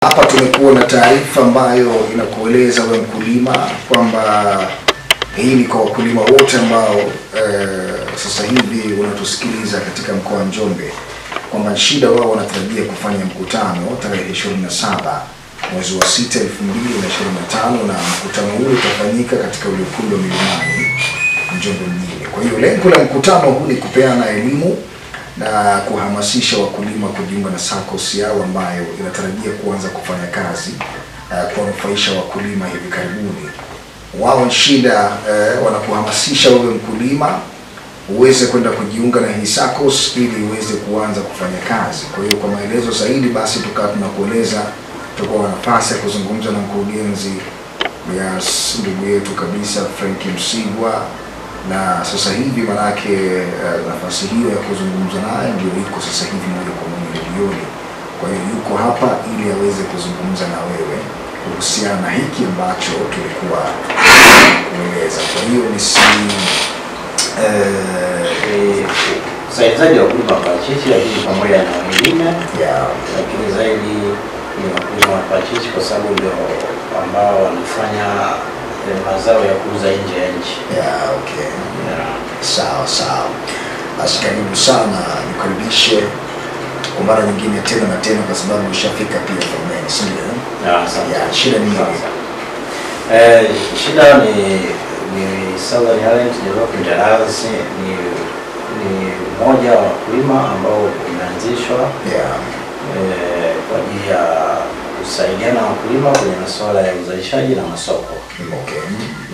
Hapa tumekuwa na taarifa ambayo inakueleza wewe mkulima kwamba hii ni kwa wakulima wote ambao sasa hivi unatusikiliza katika mkoa wa Njombe, kwamba shida wao wanatarajia kufanya mkutano tarehe 27 mwezi wa 6 2025, na mkutano huu utafanyika katika ule ukumbi wa Milimani Njombe mjini. Kwa hiyo lengo la mkutano huu ni kupeana elimu na kuhamasisha wakulima kujiunga na SACCOS yao ambayo inatarajia kuanza kufanya kazi kuwanufaisha wakulima hivi karibuni. Wao shida wanakuhamasisha wewe mkulima uweze kwenda kujiunga na hii SACCOS ili uweze kuanza kufanya kazi. Kwa hiyo kwa maelezo zaidi basi tunakueleza, tutakuwa na nafasi ya kuzungumza na mkurugenzi ya ndugu yetu kabisa Frank Msigwa, na sasa hivi manake nafasi hiyo ya kuzungumza naye ndio iko sasa hivi moja kwa moja redioni. Kwa hiyo yuko hapa ili aweze kuzungumza na wewe kuhusiana na hiki ambacho tulikuwa kueleza. Kwa hiyo ni usaidizaji wa wakulima wa parachichi, lakini pamoja na wengine, lakini zaidi ni wakulima wa parachichi kwa sababu ndio ambao wanafanya mazao ya kuuza nje ya nchi. Okay. Sawa. Basi karibu sana, nikaribishe kwa mara nyingine tena na tena, kwa sababu ushafika pia Formeni, si ndio? Shida ni nini? Shida ni Southern Highlands Development Agency, ni moja wa wakulima ambao umeanzishwa kwa ajili ya kusaidiana wakulima kwenye masuala ya uzalishaji na masoko.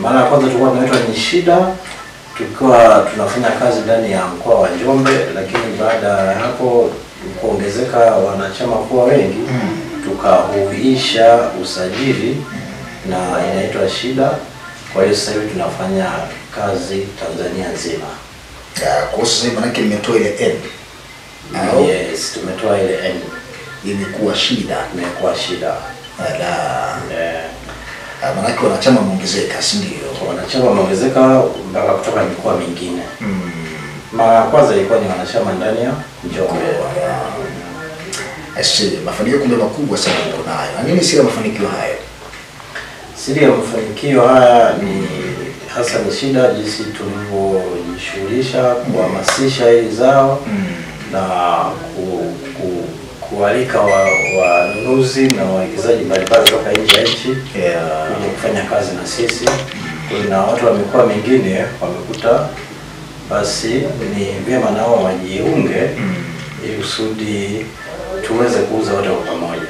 Mara ya kwanza tulikuwa tunaitwa ni shida, tulikuwa tunafanya kazi ndani ya mkoa wa Njombe, lakini baada ya hapo kuongezeka wanachama kuwa wengi, tukahuisha usajili na inaitwa shida. Kwa hiyo sasa hivi tunafanya kazi Tanzania nzima. Kwa sasa hivi manake nimetoa ile N. Yes, tumetoa ile N. Imekuwa shida. Manake wanachama wameongezeka, si ndio? Wanachama wameongezeka mpaka kutoka mikoa mingine. Mara ya kwanza ilikuwa ni wanachama ndani ya Njombe. Mafanikio kumbe makubwa sana uko nayo. Na nini siri ya mafanikio hayo? Siri ya mafanikio haya ni hasa ni shida jinsi tulivyojishughulisha kuhamasisha hili zao na kualika wanunuzi na wawekezaji mbalimbali kutoka nje ya nchi kuja kufanya kazi na sisi. Na watu wa mikoa mingine wamekuta basi ni vyema nao wajiunge ili kusudi tuweze kuuza wote kwa pamoja.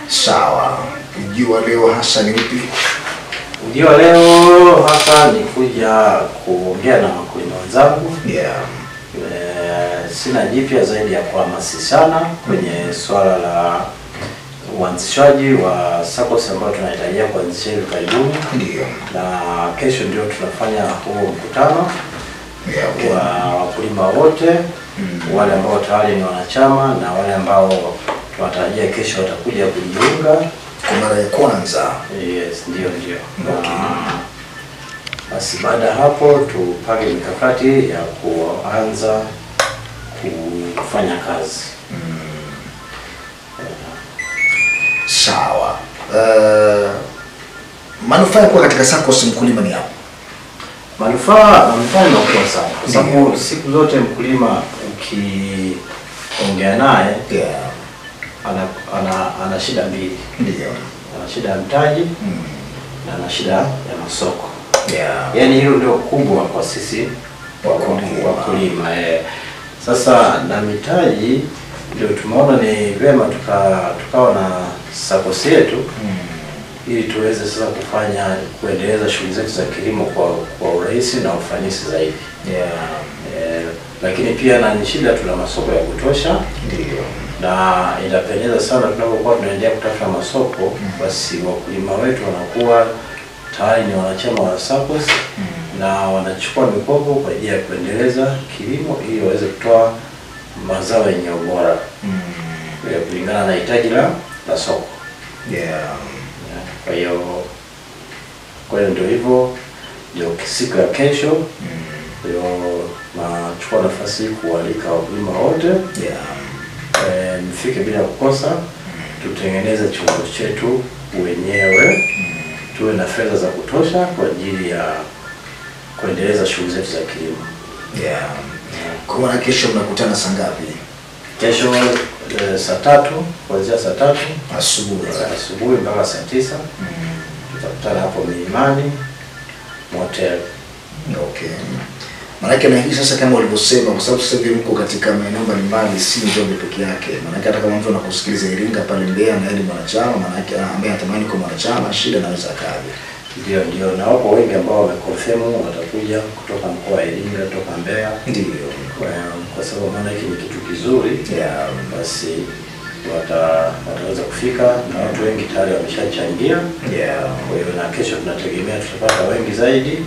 Sawa. Ujio wa leo hasa ni upi? Ujio wa leo hasa ni kuja kuongea na wakulima wenzangu. Sina jipya zaidi ya kuhamasishana kwenye swala la uanzishaji wa SACCOS ambao tunahitajia kuanzisha hivi karibuni. Na kesho ndio tunafanya huo mkutano wa wakulima wote, wale ambao tayari ni wanachama na wale ambao tunatarajia kesho watakuja kujiunga kwa mara ya kwanza. Yes, ndio. Basi baada hapo tupage mikakati ya kuanza kufanya kazi. Sawa. Manufaa kwa katika SACCOS mkulima ni hapo. Manufaa ni makubwa sana. Kwa sababu siku zote mkulima ukiongea naye ana shida mbili. Ana shida ya mtaji na ana shida ya masoko. Yaani hilo ndio kubwa kwa sisi wakulima. Sasa na mitaji ndio tumeona ni vyema tukawa na SACCOS yetu ili tuweze sasa kuendeleza shughuli zetu za kilimo kwa urahisi na ufanisi zaidi. Lakini pia na shida tuna masoko ya kutosha. Na inapendeza sana tunapokuwa tunaendelea kutafuta masoko, basi wakulima wetu wanakuwa tayari ni wanachama wa SACCOS na wanachukua mikopo kwa ajili ya kuendeleza kilimo ili waweze kutoa mazao yenye ubora kulingana na hitaji la soko. Kwa hiyo ndio hivyo, ndio siku ya kesho ndio nachukua nafasi kualika wakulima wote mfike bila kukosa tutengeneze chombo chetu wenyewe, tuwe na fedha za kutosha kwa ajili ya kuendeleza shughuli zetu za kilimo. Kwa maana kesho mnakutana saa ngapi? Kesho saa 3, kuanzia saa 3 asubuhi mpaka saa 9. Tutakutana hapo Milimani Motel. Maanake na hii sasa kama ulivyosema, kwa sababu sasa hivi mko katika maeneo mbalimbali, si Njombe peke yake. Maanake hata kama mtu anakusikiliza Iringa pale Mbeya na yeye mwanachama, maanake ambaye anatamani kuwa mwanachama, shida naweza kaja. Ndio, na wapo wengi ambao wameconfirm watakuja kutoka mkoa wa Iringa, kutoka Mbeya. Ndio. Kwa sababu maana hiki ni kitu kizuri. Basi wataweza kufika na watu wengi tayari wameshachangia. Kwa hiyo na kesho tunategemea tutapata wengi zaidi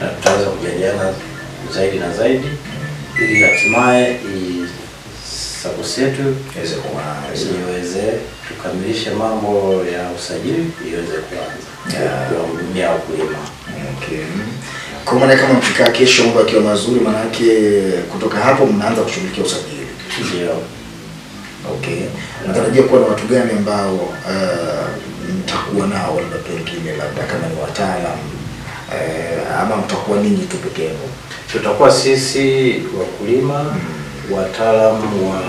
na tutaweza kujadiliana zaidi na zaidi ili hatimaye SACCOS yetu iweze tukamilishe mambo ya usajili iweze kuanza kuhudumia wakulima. Kwa maana kama mkikaa kesho mambo yakiwa mazuri, maana yake kutoka hapo mnaanza kushughulikia usajili. Ndio. Natarajia kuwa na watu gani ambao mtakuwa nao, labda pengine labda kama ni wataalamu ama mtakuwa ninyi tu peke yenu? Tutakuwa sisi wakulima, wataalamu wa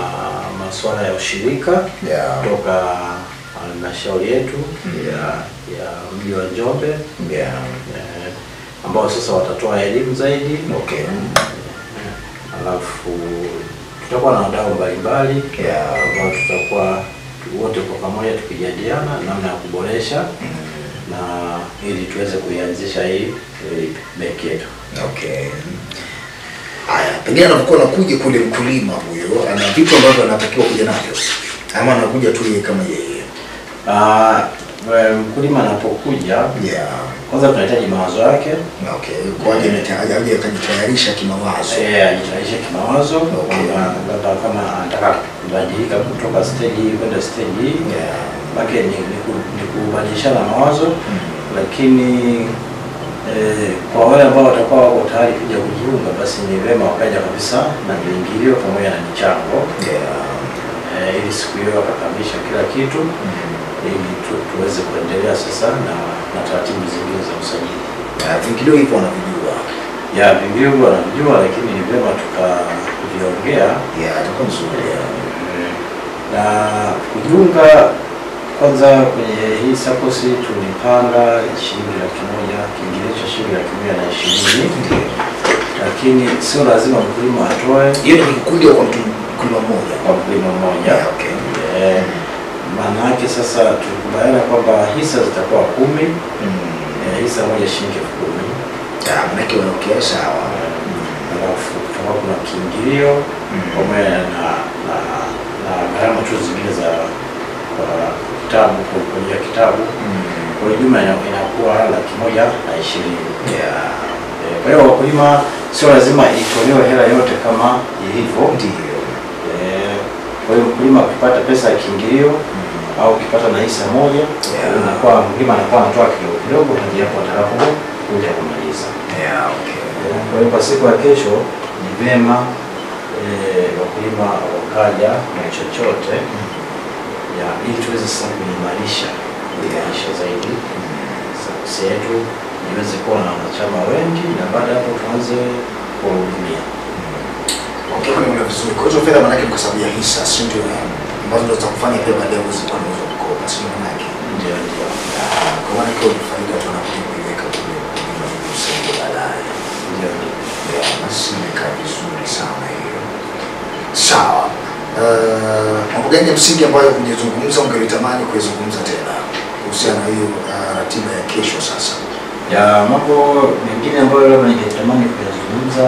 masuala ya ushirika kutoka halmashauri yetu ya mji wa Njombe, ambao sasa watatoa elimu zaidi. Alafu tutakuwa na wadau mbalimbali ambao tutakuwa wote kwa pamoja tukijadiliana namna ya kuboresha na ili tuweze kuianzisha hii benki yetu. Haya, pengine anapokuwa anakuja kule mkulima huyo, ana vitu ambavyo anatakiwa kuja navyo ama anakuja tu yeye kama yeye? Mkulima anapokuja, kwanza tunahitaji mawazo yake. Kwa ajili ya kujitayarisha kimawazo. Ajitayarishe kimawazo. Labda kama anataka kubadilika kutoka stage hii kwenda stage hii, ni kubadilishana mawazo. Lakini kwa wale ambao watakuwa wako tayari kuja kujiunga, basi ni vema wakaja kabisa na viingilio pamoja na michango. Ili siku hiyo wakakamilisha kila kitu ili tuweze kuendelea sasa na taratibu zingine za usajili. Viingilio hivyo wanavijua. Viingilio wanavijua, lakini ni vema tukaviongea. Itakuwa nzuri. Na kujiunga kwanza kwenye hii SACCOS tulipanga shilingi 100,000, kiingilio cha shilingi 120,000. Lakini sio lazima mkulima atoe. Hiyo ni kikundi kwa mkulima mmoja. Kwa mkulima mmoja. Maana yake sasa tulikubaliana kwamba hisa zitakuwa 10. Hisa moja shilingi 10,000. Maana yake sawa. Alafu kutakuwa kuna kiingilio pamoja na gharama tu zingine za kitabu, kwa kitabu. Kwa jumla inakuwa 120,000. Kwa hiyo wakulima sio lazima itolewe hela yote kama ilivyo. Kwa hiyo mkulima akipata pesa ya kiingilio au ukipata na hisa moja, unakuwa mkulima anakuwa anatoa kidogo hadi hapo atakapo kuja kumaliza. Kwa hiyo kwa siku ya kesho ni vema wakulima wakaja na chochote ili tuweze sasa kuimarisha zaidi SACCOS yetu iweze kuwa na wanachama wengi na baada hapo tuanze kuhudumia. Kuna vizuri. Kwa hiyo fedha maana yake kwa sababu ya hisa, si ndio? Ambazo ndio zitakufanya pia baadaye uweze kununua mkopo, si maana yake? Ndio. Kwa maana hiyo ni faida tunakuiweka kule kwa kusaidia baadaye. Ndio. Basi imekaa vizuri sana hiyo. Sawa. Mambo gani ya msingi ambayo kujizungumza ungelitamani kuzungumza tena kuhusiana na hiyo ratiba ya kesho sasa? Mambo mengine ambayo labda ningetamani kuyazungumza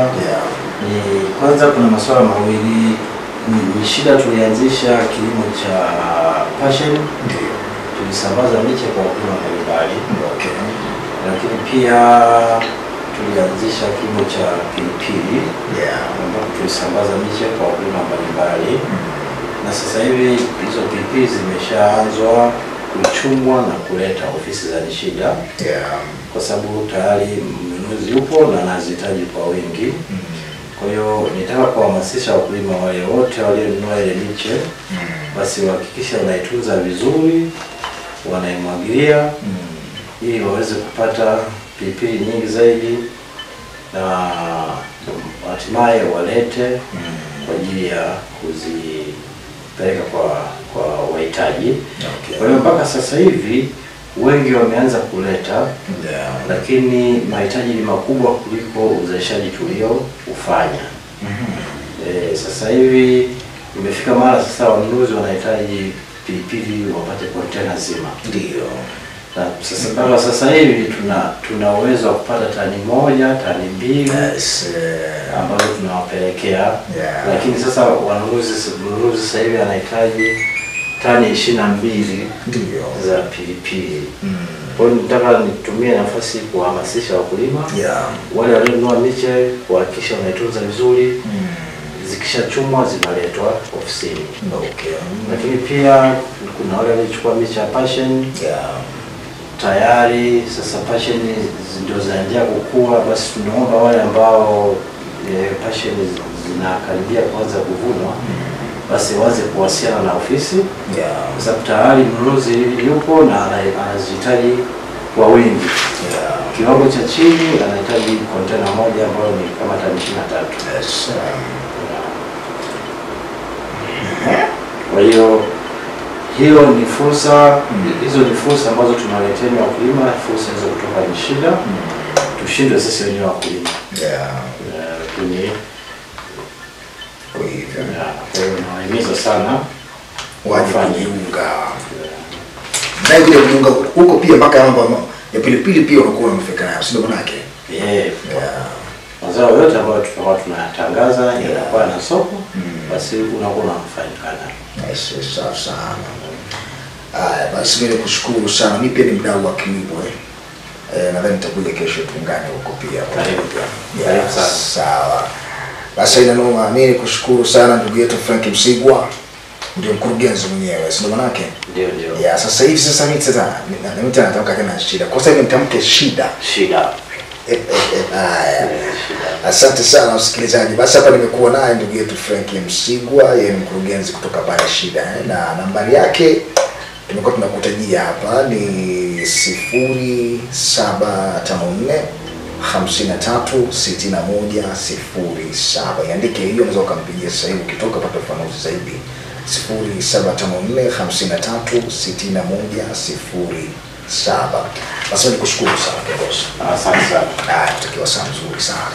ni kwanza, kuna masuala mawili. Ni shida tulianzisha kilimo cha passion, tulisambaza miche kwa wakulima mbalimbali. Lakini pia tulianzisha kilimo cha pilipili ambapo tulisambaza miche kwa wakulima mbalimbali. Na sasa hivi hizo pilipili zimeshaanzwa kuchumwa na kuleta ofisi za nishida, kwa sababu tayari mnunuzi yupo na anazihitaji kwa wingi. Kwa hiyo nitaka kuhamasisha wakulima wale wote walionunua ile miche basi wahakikisha wanaitunza vizuri, wanaimwagilia ili waweze kupata pilipili nyingi zaidi na hatimaye walete kwa ajili ya kuzipeleka kwa wahitaji. Kwa hiyo mpaka sasa hivi wengi wameanza kuleta, lakini mahitaji ni makubwa kuliko uzalishaji tulio ufanya. Sasa hivi imefika mara sasa wanunuzi wanahitaji pilipili wapate kontena zima. Ndio. Na sasa mpaka sasa hivi tuna uwezo wa kupata tani 1, tani 2 ambazo tunawapelekea. Lakini sasa mnunuzi sasa hivi anahitaji tani 22 za pilipili. Kwa hiyo nataka nitumie nafasi kuhamasisha wakulima wale walionunua miche kuhakikisha wanaitunza vizuri, zikishachumwa zinaletwa ofisini. Lakini pia kuna wale waliochukua miche ya passion tayari, sasa passion ndio zinaanza kukua, basi tunaomba wale ambao passion zinakaribia kuanza kuvunwa basi waanze kuwasiliana na ofisi kwa sababu tayari mnunuzi yupo na anazihitaji kwa wingi. Kiwango cha chini anahitaji kontena moja ambayo ni kama tani 23. Kwa hiyo hiyo ni fursa, hizo ni fursa ambazo tunaletea wakulima, fursa hizo kutoka ni shida. Tushindwe sisi wenyewe wakulima. Kwa hivyo nawahimiza sana wajiunga. Na vile kujiunga huko pia mpaka mambo ya pilipili pia unakuwa umefika nayo, sio maana yake. Mazao yote ambayo tutakuwa tunatangaza yanakuwa na soko, basi unakuwa unafaidika. Sawa sana. Basi mimi nikushukuru sana. Mimi pia ni mdau wa kilimo. Nadhani nitakuja kesho tuungane huko pia. Karibu sana. Sawa. Basi ina noma. Mimi nikushukuru sana ndugu yetu Frank Msigwa. Ndio mkurugenzi mwenyewe, sio maana yake? Ndio. Sasa hivi mimi nataka kana shida. Kwa sababu nitamke shida. Asante sana wasikilizaji. Basi hapa nimekuwa naye ndugu yetu Frank Msigwa, yeye ni mkurugenzi kutoka pale Shida, na nambari yake tumekuwa tunakutajia hapa ni 0754 536107. Iandike hiyo, unaweza kumpigia sasa hivi ukitoka pata ufafanuzi zaidi. 0754 536107. Basi nikushukuru sana kiongozi. Asante sana. Tutakiwa sana nzuri sana.